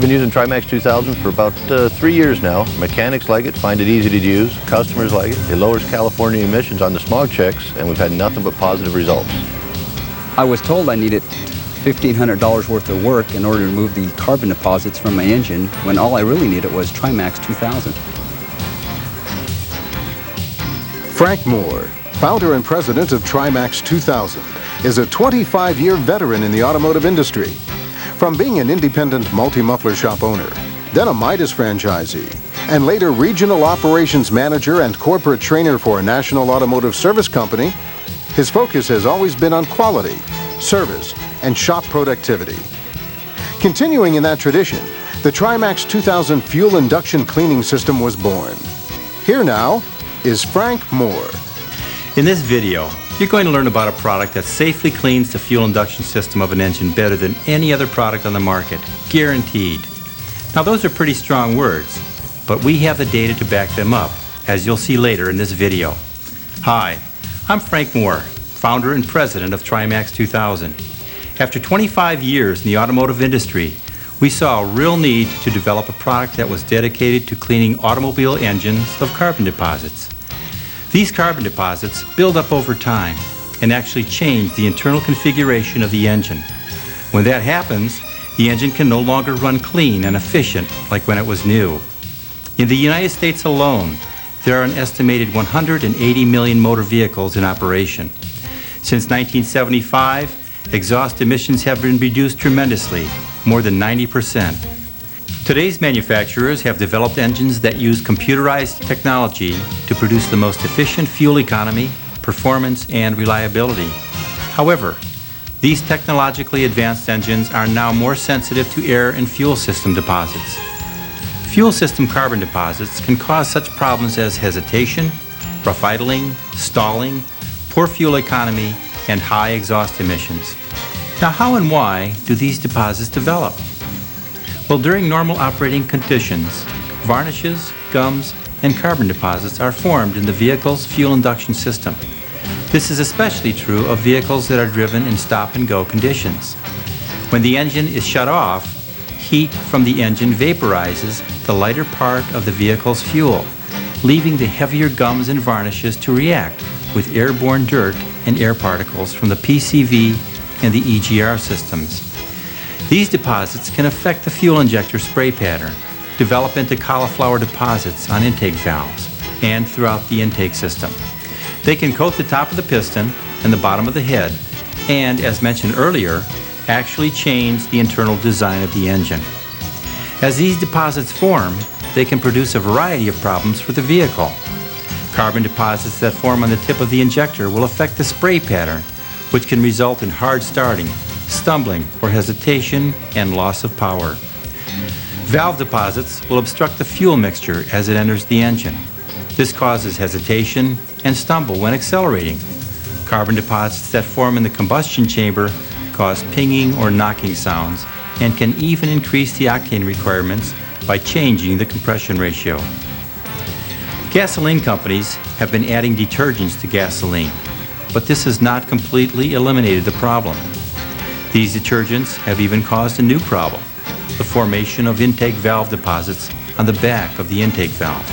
been using Tri-Maxx2000 for about 3 years now. Mechanics like it, find it easy to use. Customers like it. It lowers California emissions on the smog checks, and we've had nothing but positive results. I was told I needed $1,500 worth of work in order to remove the carbon deposits from my engine, when all I really needed was Tri-Maxx2000. Frank Moore, founder and president of Tri-Maxx2000, is a 25-year veteran in the automotive industry. From being an independent multi-muffler shop owner, then a Midas franchisee, and later regional operations manager and corporate trainer for a national automotive service company, his focus has always been on quality, service, and shop productivity. Continuing in that tradition, the Tri-Maxx2000 fuel induction cleaning system was born. Here now is Frank Moore. In this video, you're going to learn about a product that safely cleans the fuel induction system of an engine better than any other product on the market, guaranteed. Now those are pretty strong words, but we have the data to back them up, as you'll see later in this video. Hi, I'm Frank Moore, founder and president of Tri-Maxx2000. After 25 years in the automotive industry, we saw a real need to develop a product that was dedicated to cleaning automobile engines of carbon deposits. These carbon deposits build up over time and actually change the internal configuration of the engine. When that happens, the engine can no longer run clean and efficient like when it was new. In the United States alone, there are an estimated 180 million motor vehicles in operation. Since 1975, exhaust emissions have been reduced tremendously, more than 90%. Today's manufacturers have developed engines that use computerized technology to produce the most efficient fuel economy, performance, and reliability. However, these technologically advanced engines are now more sensitive to air and fuel system deposits. Fuel system carbon deposits can cause such problems as hesitation, rough idling, stalling, poor fuel economy, and high exhaust emissions. Now, how and why do these deposits develop? Well, during normal operating conditions, varnishes, gums, and carbon deposits are formed in the vehicle's fuel induction system. This is especially true of vehicles that are driven in stop-and-go conditions. When the engine is shut off, heat from the engine vaporizes the lighter part of the vehicle's fuel, leaving the heavier gums and varnishes to react with airborne dirt and air particles from the PCV and the EGR systems. These deposits can affect the fuel injector spray pattern, develop into cauliflower deposits on intake valves and throughout the intake system. They can coat the top of the piston and the bottom of the head, and as mentioned earlier, actually change the internal design of the engine. As these deposits form, they can produce a variety of problems for the vehicle. Carbon deposits that form on the tip of the injector will affect the spray pattern, which can result in hard starting, stumbling or hesitation, and loss of power. Valve deposits will obstruct the fuel mixture as it enters the engine. This causes hesitation and stumble when accelerating. Carbon deposits that form in the combustion chamber cause pinging or knocking sounds and can even increase the octane requirements by changing the compression ratio. Gasoline companies have been adding detergents to gasoline, but this has not completely eliminated the problem. These detergents have even caused a new problem, the formation of intake valve deposits on the back of the intake valve.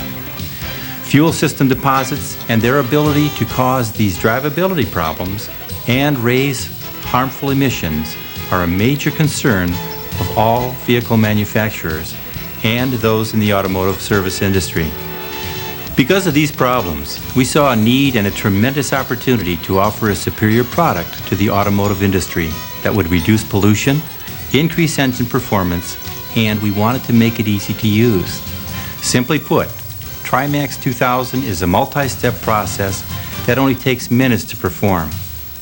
Fuel system deposits and their ability to cause these drivability problems and raise harmful emissions are a major concern of all vehicle manufacturers and those in the automotive service industry. Because of these problems, we saw a need and a tremendous opportunity to offer a superior product to the automotive industry that would reduce pollution, increase engine performance, and we wanted to make it easy to use. Simply put, Tri-Maxx2000 is a multi-step process that only takes minutes to perform,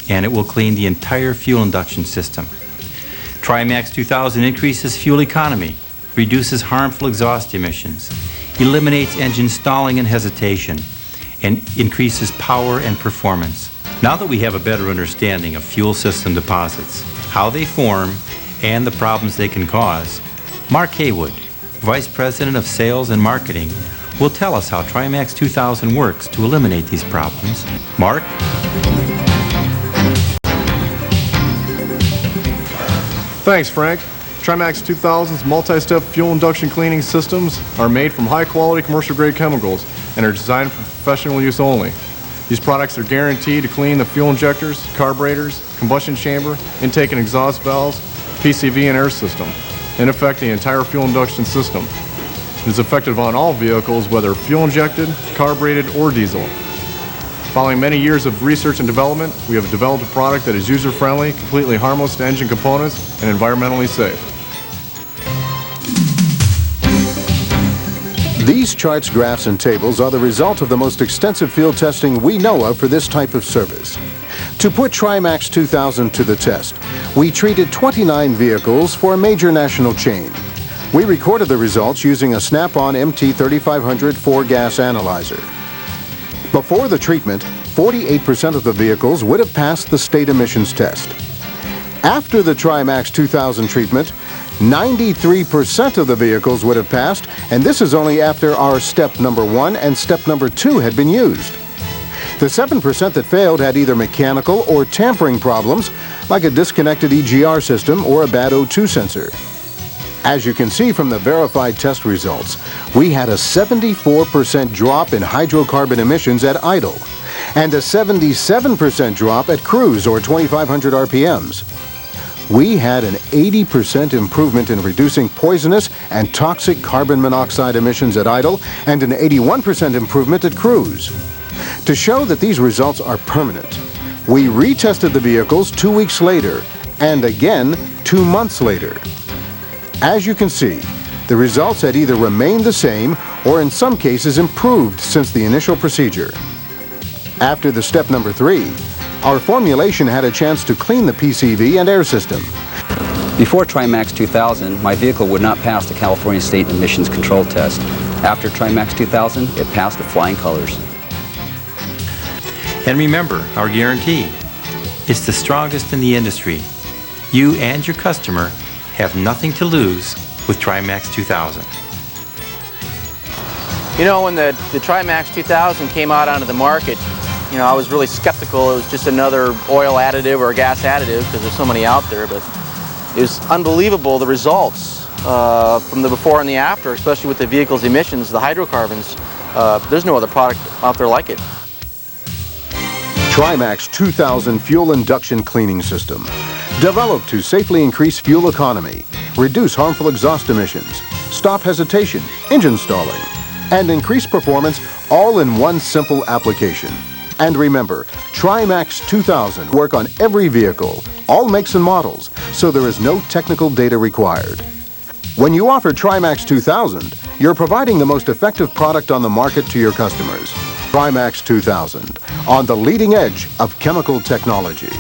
and it will clean the entire fuel induction system. Tri-Maxx2000 increases fuel economy, reduces harmful exhaust emissions, eliminates engine stalling and hesitation, and increases power and performance. Now that we have a better understanding of fuel system deposits, how they form, and the problems they can cause, Mark Haywood, Vice President of Sales and Marketing, will tell us how Tri-Maxx2000 works to eliminate these problems. Mark? Thanks, Frank. Tri-Maxx2000's multi-step fuel induction cleaning systems are made from high-quality commercial-grade chemicals and are designed for professional use only. These products are guaranteed to clean the fuel injectors, carburetors, combustion chamber, intake and exhaust valves, PCV and air system, in effect the entire fuel induction system. It is effective on all vehicles, whether fuel injected, carbureted, or diesel. Following many years of research and development, we have developed a product that is user-friendly, completely harmless to engine components, and environmentally safe. These charts, graphs, and tables are the result of the most extensive field testing we know of for this type of service. To put Tri-Maxx2000 to the test, we treated 29 vehicles for a major national chain. We recorded the results using a Snap-on MT3500 4-gas analyzer. Before the treatment, 48% of the vehicles would have passed the state emissions test. After the Tri-Maxx2000 treatment, 93% of the vehicles would have passed, and this is only after our step number 1 and step number 2 had been used. The 7% that failed had either mechanical or tampering problems, like a disconnected EGR system or a bad O2 sensor. As you can see from the verified test results, we had a 74% drop in hydrocarbon emissions at idle, and a 77% drop at cruise or 2,500 RPMs. We had an 80% improvement in reducing poisonous and toxic carbon monoxide emissions at idle and an 81% improvement at cruise. To show that these results are permanent, we retested the vehicles 2 weeks later and again 2 months later. As you can see, the results had either remained the same or in some cases improved since the initial procedure. After the step number 3, our formulation had a chance to clean the PCV and air system. Before Tri-Maxx2000, my vehicle would not pass the California State Emissions Control Test. After Tri-Maxx2000, it passed with flying colors. And remember, our guarantee. It's the strongest in the industry. You and your customer have nothing to lose with Tri-Maxx2000. You know, when the Tri-Maxx2000 came out onto the market, you know, I was really skeptical it was just another oil additive or a gas additive because there's so many out there, but it was unbelievable the results from the before and the after, especially with the vehicle's emissions, the hydrocarbons. There's no other product out there like it. Tri-Maxx2000 Fuel Induction Cleaning System. Developed to safely increase fuel economy, reduce harmful exhaust emissions, stop hesitation, engine stalling, and increase performance all in one simple application. And remember, Tri-Maxx2000 work on every vehicle, all makes and models, so there is no technical data required. When you offer Tri-Maxx2000, you're providing the most effective product on the market to your customers. Tri-Maxx2000, on the leading edge of chemical technology.